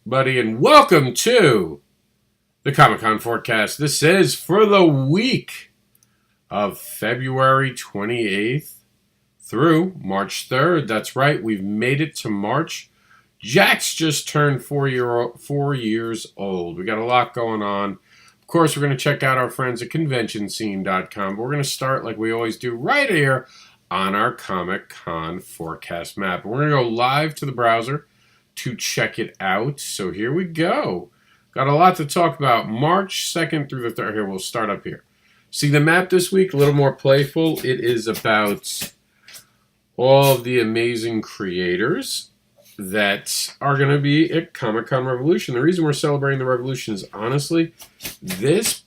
Buddy, and welcome to the Comic Con forecast. This is for the week of February 28th through March 3rd. That's right, we've made it to March. Jax just turned 4 years old. We got a lot going on. Of course, we're going to check out our friends at ConventionScene.com. But we're going to start like we always do right here on our Comic Con forecast map. We're going to go live to the browser to check it out. So here we go. Got a lot to talk about. March 2nd through the 3rd. Here, we'll start up here. See the map this week, a little more playful. It is about all of the amazing creators that are going to be at Comic Con Revolution. The reason we're celebrating the Revolution is honestly, this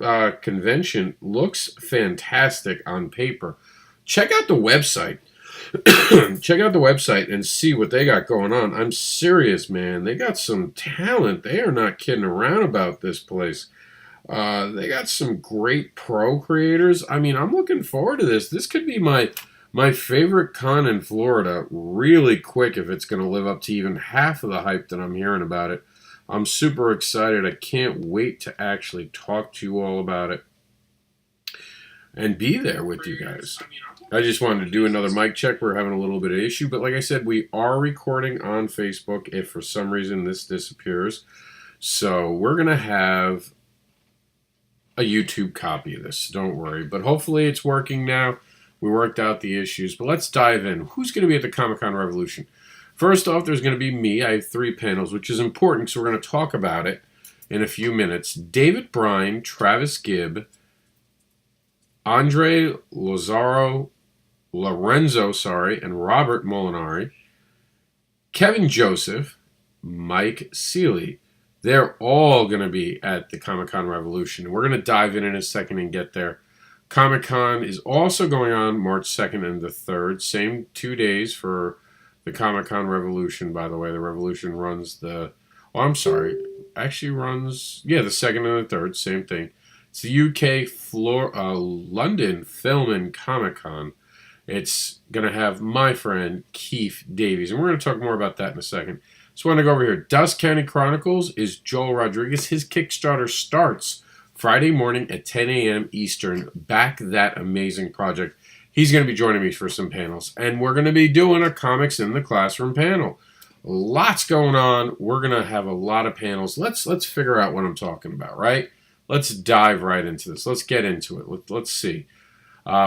convention looks fantastic on paper. Check out the website. Check out the website and see what they got going on. I'm serious, man. They got some talent. They are not kidding around about this place. They got some great pro creators. I mean, I'm looking forward to this. This could be my favorite con in Florida really quick if it's going to live up to even half of the hype that I'm hearing about it. I'm super excited. I can't wait to actually talk to you all about it and be there with you guys. I just wanted to do another mic check. We're having a little bit of issue, but like I said, we are recording on Facebook if for some reason this disappears. So we're going to have a YouTube copy of this. Don't worry, but hopefully it's working now. We worked out the issues, but let's dive in. Who's going to be at the Comic Con Revolution? First off, there's going to be me. I have 3 panels, which is important, so we're going to talk about it in a few minutes. David Bryan, Travis Gibb, Andre Lorenzo, and Robert Molinari, Kevin Joseph, Mike Seeley. They're all going to be at the Comic Con Revolution. We're going to dive in a second and get there. Comic Con is also going on March 2nd and the 3rd. Same 2 days for the Comic Con Revolution, by the way. The Revolution runs the 2nd and the 3rd. Same thing. It's the UK London Film and Comic Con. It's going to have my friend Keith Davies, and we're going to talk more about that in a second. So I want to go over here. Dust County Chronicles is Joel Rodriguez. His Kickstarter starts Friday morning at 10 a.m. Eastern. Back that amazing project. He's going to be joining me for some panels, and we're going to be doing a Comics in the Classroom panel. Lots going on. We're going to have a lot of panels. Let's figure out what I'm talking about, right? Let's dive right into this. Let's get into it. Let's see.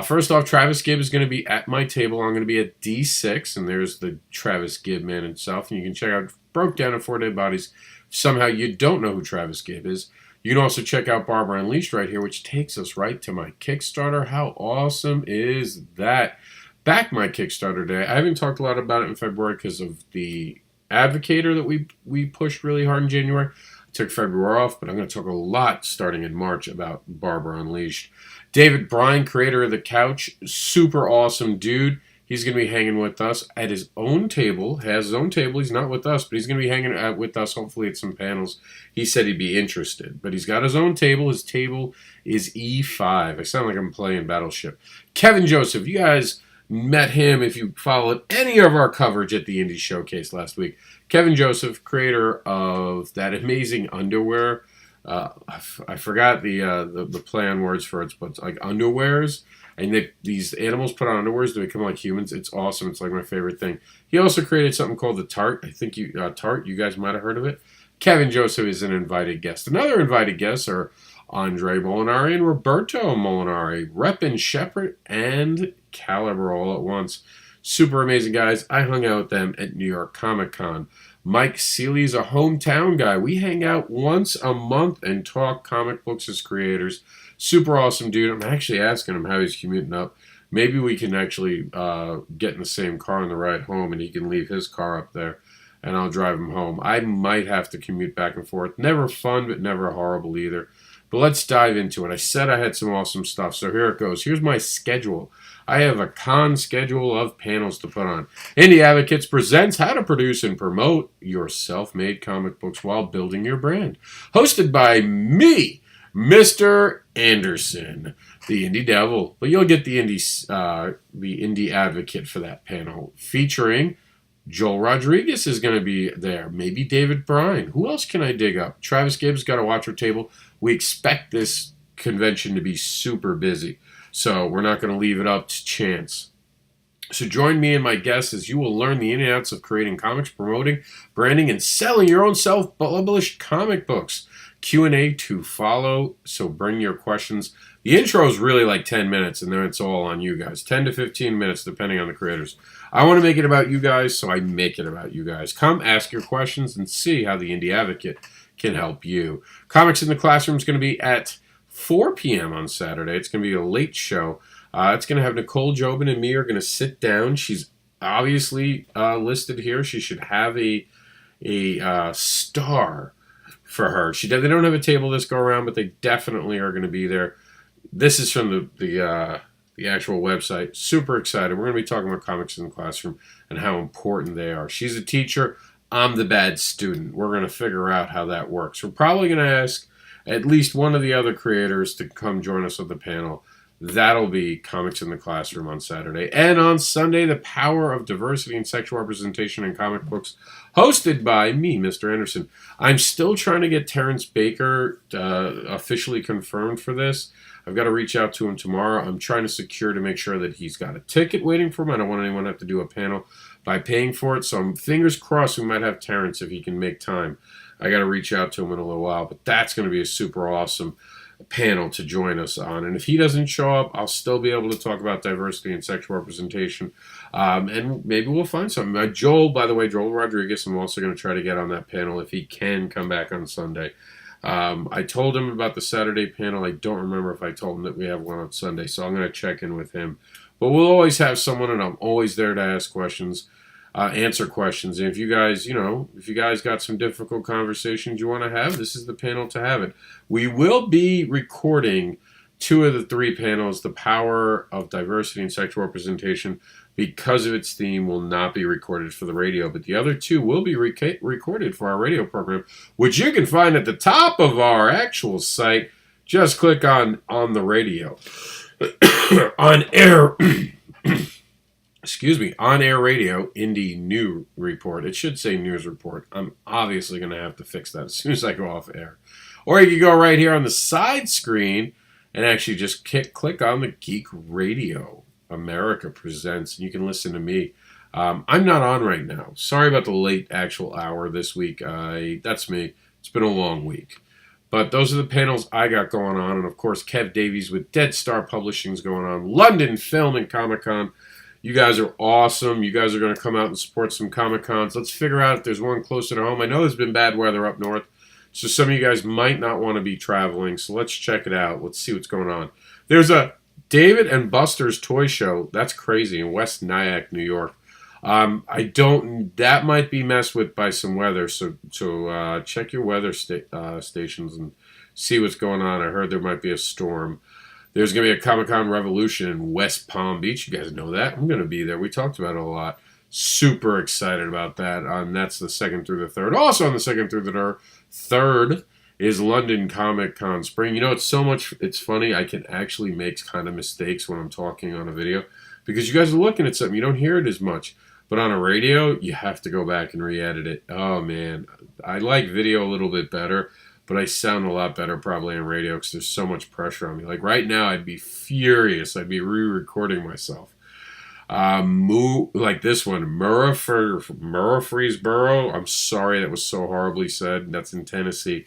First off, Travis Gibb is going to be at my table. I'm going to be at D6, and there's the Travis Gibb man himself. And you can check out Broke Down in 4 Dead Bodies. Somehow you don't know who Travis Gibb is. You can also check out Barbara Unleashed right here, which takes us right to my Kickstarter. How awesome is that? Back my Kickstarter day. I haven't talked a lot about it in February because of the Advocator that we pushed really hard in January. I took February off, but I'm going to talk a lot starting in March about Barbara Unleashed. David Bryan, creator of The Couch, super awesome dude. He's going to be hanging with us at his own table. Has his own table. He's not with us, but he's going to be hanging out with us, hopefully at some panels. He said he'd be interested, but he's got his own table. His table is E5. I sound like I'm playing Battleship. Kevin Joseph, you guys met him if you followed any of our coverage at the Indie Showcase last week. Kevin Joseph, creator of that amazing underwear. I forgot the play on words for it, but it's like underwears. And these animals put on underwears to become like humans. It's awesome. It's like my favorite thing. He also created something called the Tart. I think Tart. You guys might have heard of it. Kevin Joseph is an invited guest. Another invited guests are Andre Molinari and Roberto Molinari, Reppin Shepherd and Caliber all at once. Super amazing guys. I hung out with them at New York Comic Con. Mike Seeley's a hometown guy. We hang out once a month and talk comic books as creators. Super awesome dude. I'm actually asking him how he's commuting up. Maybe we can actually get in the same car on the ride home and he can leave his car up there and I'll drive him home. I might have to commute back and forth. Never fun, but never horrible either. But let's dive into it. I said I had some awesome stuff, so here it goes. Here's my schedule. I have a con schedule of panels to put on. Indie Advocates presents how to produce and promote your self-made comic books while building your brand. Hosted by me, Mr. Anderson, the Indie Devil. But you'll get the Indie Advocate for that panel, featuring Joel Rodriguez is going to be there. Maybe David Bryan. Who else can I dig up? Travis Gibbs got a watcher table. We expect this convention to be super busy, so we're not going to leave it up to chance. So join me and my guests as you will learn the ins and outs of creating comics, promoting, branding, and selling your own self-published comic books. Q&A to follow, so bring your questions. The intro is really like 10 minutes, and then it's all on you guys. 10 to 15 minutes, depending on the creators. I want to make it about you guys, so I make it about you guys. Come ask your questions and see how the Indie Advocate can help you. Comics in the Classroom is going to be at 4 p.m. on Saturday. It's going to be a late show. It's going to have Nicole Jobin and me are going to sit down. She's obviously listed here. She should have a star for her. They don't have a table this go around, but they definitely are going to be there. This is from the actual website. Super excited. We're going to be talking about comics in the classroom and how important they are. She's a teacher. I'm the bad student. We're going to figure out how that works. We're probably going to ask at least one of the other creators to come join us on the panel. That'll be Comics in the Classroom on Saturday. And on Sunday, The Power of Diversity and Sexual Representation in Comic Books, hosted by me, Mr. Anderson. I'm still trying to get Terrence Baker officially confirmed for this. I've got to reach out to him tomorrow. I'm trying to secure to make sure that he's got a ticket waiting for him. I don't want anyone to have to do a panel by paying for it. So I'm fingers crossed we might have Terrence if he can make time. I got to reach out to him in a little while. But that's going to be a super awesome panel to join us on. And if he doesn't show up, I'll still be able to talk about diversity and sexual representation. And maybe we'll find something. Joel Rodriguez, I'm also going to try to get on that panel if he can come back on Sunday. I told him about the Saturday panel. I don't remember if I told him that we have one on Sunday, so I'm going to check in with him. But we'll always have someone, and I'm always there to ask questions, answer questions. And if you guys got some difficult conversations you want to have, this is the panel to have it. We will be recording 2 of the 3 panels. The Power of Diversity and Sexual Representation, because of its theme, will not be recorded for the radio, but the other 2 will be recorded for our radio program, which you can find at the top of our actual site. Just click on the radio. On air. Excuse me, on air radio, Indie New Report. It should say News Report. I'm obviously going to have to fix that as soon as I go off air. Or you can go right here on the side screen and actually just click on the Geek Radio America Presents, and you can listen to me. I'm not on right now. Sorry about the late actual hour this week. That's me. It's been a long week. But those are the panels I got going on. And, of course, Kev Davies with Dead Star Publishing's going on. London Film and Comic-Con. You guys are awesome. You guys are going to come out and support some Comic-Cons. Let's figure out if there's one closer to home. I know there's been bad weather up north, so some of you guys might not want to be traveling. So let's check it out. Let's see what's going on. There's a David and Buster's Toy Show. That's crazy, in West Nyack, New York. That might be messed with by some weather, so check your weather stations and see what's going on. I heard there might be a storm. There's going to be a Comic-Con Revolution in West Palm Beach. You guys know that. I'm going to be there. We talked about it a lot. Super excited about that. That's the 2nd through the 3rd. Also on the 2nd through the 3rd is London Comic Con Spring. It's funny. I can actually make kind of mistakes when I'm talking on a video because you guys are looking at something. You don't hear it as much. But on a radio, you have to go back and re-edit it. Oh, man. I like video a little bit better, but I sound a lot better probably on radio because there's so much pressure on me. Like right now, I'd be furious. I'd be re-recording myself. Like this one, Murfreesboro. I'm sorry that was so horribly said. That's in Tennessee.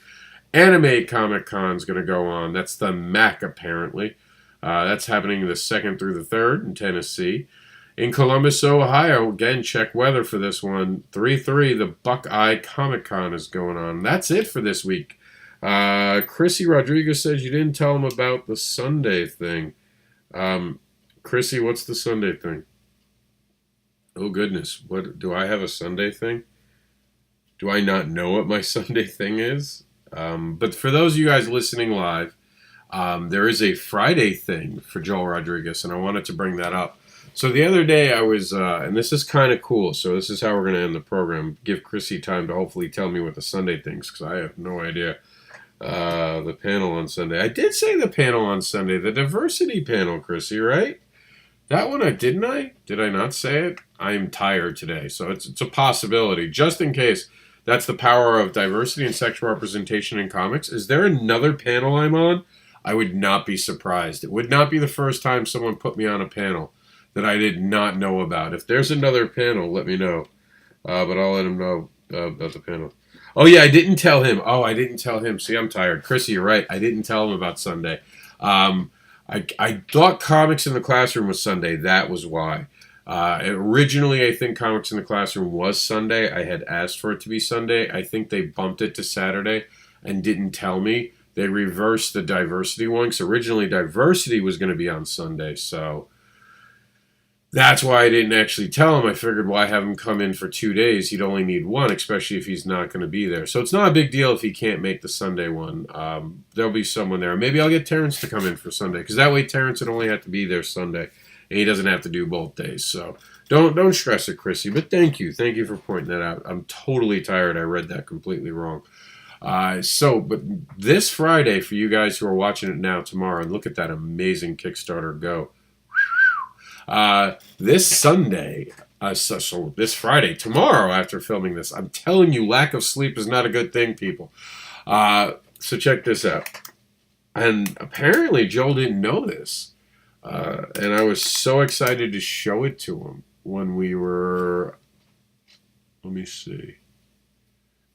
Anime Comic Con's going to go on. That's the MAC, apparently. That's happening the 2nd through the 3rd in Tennessee. In Columbus, Ohio, again, check weather for this one. 3/3, the Buckeye Comic Con is going on. That's it for this week. Chrissy Rodriguez says you didn't tell him about the Sunday thing. Chrissy, what's the Sunday thing? Oh, goodness. What do I have a Sunday thing? Do I not know what my Sunday thing is? But for those of you guys listening live, there is a Friday thing for Joel Rodriguez, and I wanted to bring that up. So the other day I was, and this is kind of cool, so this is how we're going to end the program. Give Chrissy time to hopefully tell me what the Sunday thing's, because I have no idea. The panel on Sunday. I did say the panel on Sunday, the diversity panel, Chrissy, right? That one, didn't I? Did I not say it? I'm tired today. So it's a possibility. Just in case. That's the power of diversity and sexual representation in comics. Is there another panel I'm on? I would not be surprised. It would not be the first time someone put me on a panel that I did not know about. If there's another panel, let me know. But I'll let him know about the panel. Oh, yeah, I didn't tell him. Oh, I didn't tell him. See, I'm tired. Chrissy, you're right. I didn't tell him about Sunday. I thought Comics in the Classroom was Sunday. That was why. Originally, I think Comics in the Classroom was Sunday. I had asked for it to be Sunday. I think they bumped it to Saturday and didn't tell me. They reversed the diversity one. So originally, diversity was going to be on Sunday. So that's why I didn't actually tell him. I figured, why have him come in for 2 days? He'd only need one, especially if he's not going to be there. So it's not a big deal if he can't make the Sunday one. There'll be someone there. Maybe I'll get Terrence to come in for Sunday, because that way Terrence would only have to be there Sunday, and he doesn't have to do both days. So don't stress it, Chrissy. But thank you for pointing that out. I'm totally tired. I read that completely wrong. But this Friday, for you guys who are watching it now, tomorrow, and look at that amazing Kickstarter go. This Sunday, so this Friday, tomorrow after filming this, I'm telling you, lack of sleep is not a good thing, people. So check this out. And apparently Joel didn't know this. And I was so excited to show it to him when we were, let me see,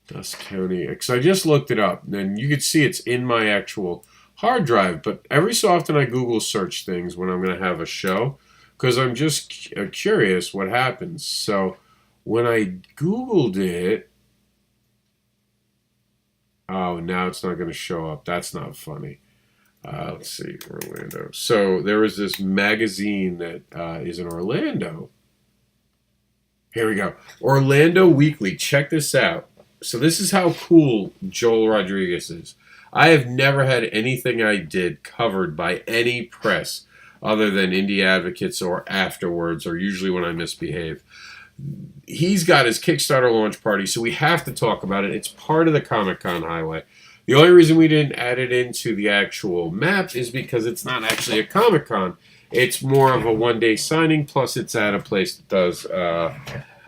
Dust County. Because I just looked it up, and you can see it's in my actual hard drive. But every so often I Google search things when I'm going to have a show, because I'm just curious what happens. So when I Googled it, oh, now it's not going to show up. That's not funny. Let's see, Orlando. So there was this magazine that is in Orlando. Here we go. Orlando Weekly. Check this out. So this is how cool Joel Rodriguez is. I have never had anything I did covered by any press other than Indie Advocates or afterwards, or usually when I misbehave. He's got his Kickstarter launch party, so we have to talk about it. It's part of the Comic-Con highway. The only reason we didn't add it into the actual map is because it's not actually a Comic-Con. It's more of a one-day signing, plus it's at a place that does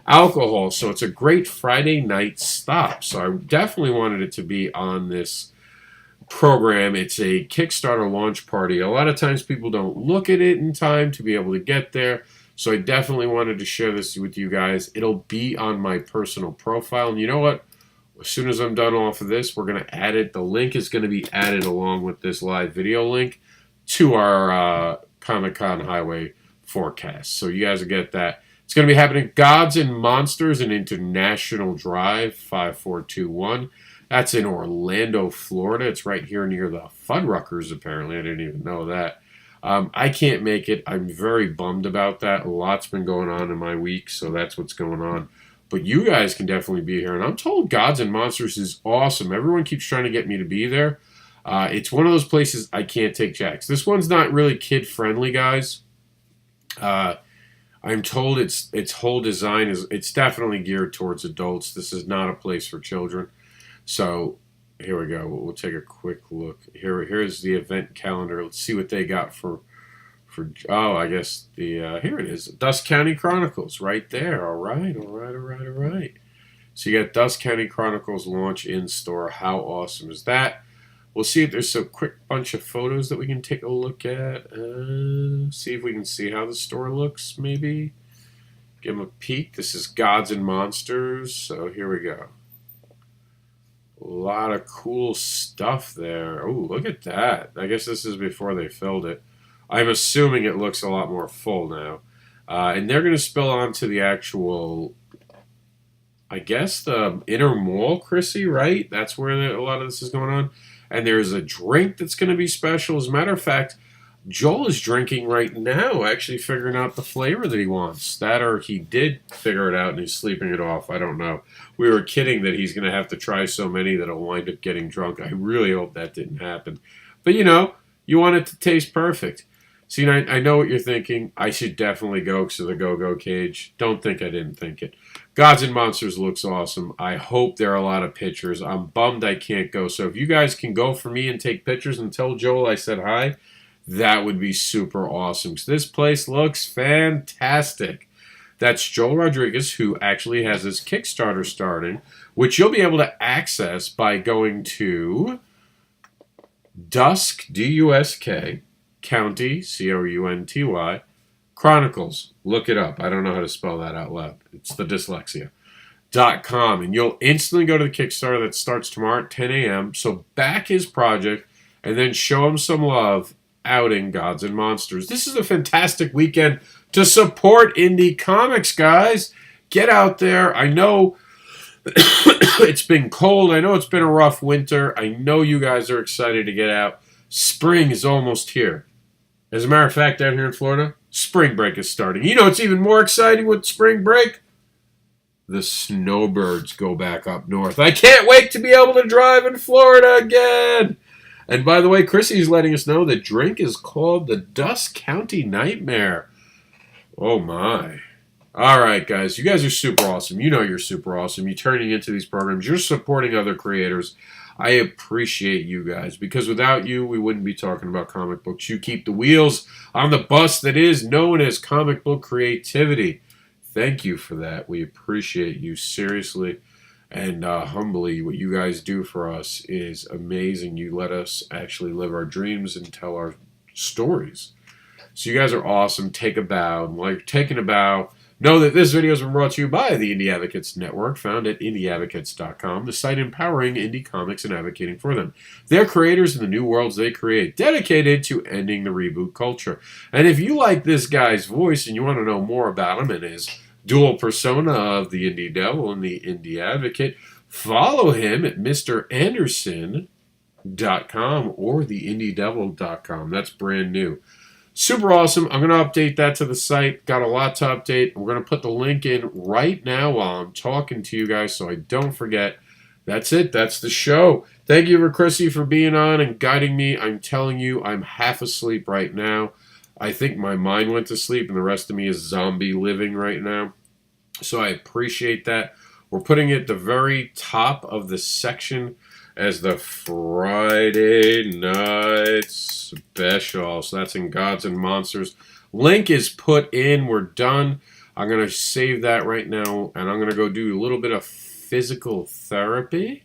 alcohol. So it's a great Friday night stop. So I definitely wanted it to be on this program. It's a Kickstarter launch party. A lot of times people don't look at it in time to be able to get there. So I definitely wanted to share this with you guys. It'll be on my personal profile. And you know what? As soon as I'm done off of this, we're going to add it. The link is going to be added along with this live video link to our Comic-Con Highway forecast. So you guys will get that. It's going to be happening Gods and Monsters, an International Drive, 5421. That's in Orlando, Florida. It's right here near the Fuddruckers, apparently. I didn't even know that. I can't make it. I'm very bummed about that. A lot's been going on in my week, so that's what's going on. But you guys can definitely be here. And I'm told Gods and Monsters is awesome. Everyone keeps trying to get me to be there. It's one of those places I can't take Jacks. This one's not really kid-friendly, guys. I'm told its whole design it's definitely geared towards adults. This is not a place for children. So here we go. We'll take a quick look. Here's the event calendar. Let's see what they got for. I guess here it is. Dust County Chronicles right there. All right. So you got Dust County Chronicles launch in store. How awesome is that? We'll see if there's a quick bunch of photos that we can take a look at. See if we can see how the store looks, maybe. Give them a peek. This is Gods and Monsters. So here we go. A lot of cool stuff there. Oh, look at that. I guess this is before they filled it. I'm assuming it looks a lot more full now. And they're going to spill onto the actual, I guess, the inner mall, Chrissy, right? That's where a lot of this is going on. And there's a drink that's going to be special. As a matter of fact, Joel is drinking right now, actually figuring out the flavor that he wants. That or he did figure it out and he's sleeping it off. I don't know. We were kidding that he's going to have to try so many that he'll wind up getting drunk. I really hope that didn't happen. But, you want it to taste perfect. See, I know what you're thinking. I should definitely go to the Go-Go Cage. Don't think I didn't think it. Gods and Monsters looks awesome. I hope there are a lot of pictures. I'm bummed I can't go. So if you guys can go for me and take pictures and tell Joel I said hi, that would be super awesome. So this place looks fantastic. That's Joel Rodriguez, who actually has his Kickstarter starting, which you'll be able to access by going to Dusk, D-U-S-K, County, C-O-U-N-T-Y, Chronicles. Look it up. I don't know how to spell that out loud. It's the dyslexia. .com, and you'll instantly go to the Kickstarter that starts tomorrow at 10 a.m. So back his project and then show him some love out in Gods and Monsters. This is a fantastic weekend to support indie comics, guys. Get out there. I know it's been cold. I know it's been a rough winter. I know you guys are excited to get out. Spring is almost here. As a matter of fact, down here in Florida, spring break is starting. You know it's even more exciting with spring break? The snowbirds go back up north. I can't wait to be able to drive in Florida again. And by the way, Chrissy's letting us know the drink is called the Dusk County Nightmare. Oh my. All right, guys. You guys are super awesome. You know you're super awesome. You're turning into these programs. You're supporting other creators. I appreciate you guys, because without you, we wouldn't be talking about comic books. You keep the wheels on the bus that is known as comic book creativity. Thank you for that. We appreciate you, seriously and humbly. What you guys do for us is amazing. You let us actually live our dreams and tell our stories. So you guys are awesome. Take a bow. And while you're taking a bow, know that this video has been brought to you by the Indie Advocates Network, found at indieadvocates.com, the site empowering indie comics and advocating for them. They're creators in the new worlds they create, dedicated to ending the reboot culture. And if you like this guy's voice and you want to know more about him and his dual persona of the Indie Devil and the Indie Advocate, follow him at MrAnderson.com or theindiedevil.com. That's brand new. Super awesome. I'm going to update that to the site. Got a lot to update. We're going to put the link in right now while I'm talking to you guys so I don't forget. That's it. That's the show. Thank you for Chrissy for being on and guiding me. I'm telling you, I'm half asleep right now. I think my mind went to sleep and the rest of me is zombie living right now. So I appreciate that. We're putting it at the very top of the section as the Friday night special. So that's in Gods and Monsters. Link is put in. We're done. I'm going to save that right now, and I'm going to go do a little bit of physical therapy.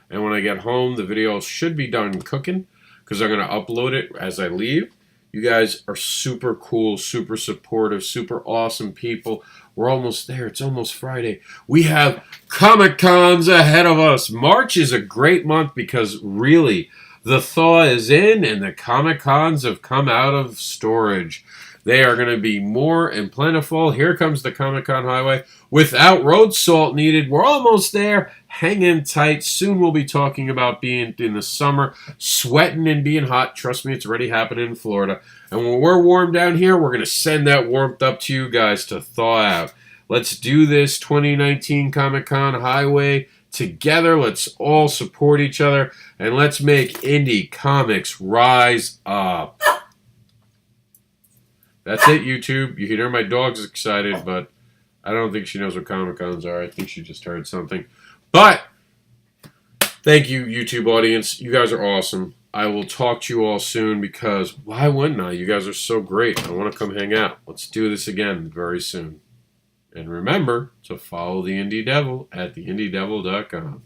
And when I get home, the video should be done cooking because I'm going to upload it as I leave. You guys are super cool, super supportive, super awesome people. We're almost there. It's almost Friday. We have Comic-Cons ahead of us. March is a great month because really the thaw is in and the Comic-Cons have come out of storage. They are going to be more and plentiful. Here comes the Comic-Con highway without road salt needed. We're almost there. Hang in tight. Soon we'll be talking about being in the summer, sweating and being hot. Trust me, it's already happening in Florida. And when we're warm down here, we're going to send that warmth up to you guys to thaw out. Let's do this 2019 Comic-Con highway together. Let's all support each other. And let's make indie comics rise up. That's it, YouTube. You can hear my dog's excited, but I don't think she knows what Comic-Cons are. I think she just heard something. But thank you, YouTube audience. You guys are awesome. I will talk to you all soon because why wouldn't I? You guys are so great. I want to come hang out. Let's do this again very soon. And remember to follow the Indie Devil at theindiedevil.com.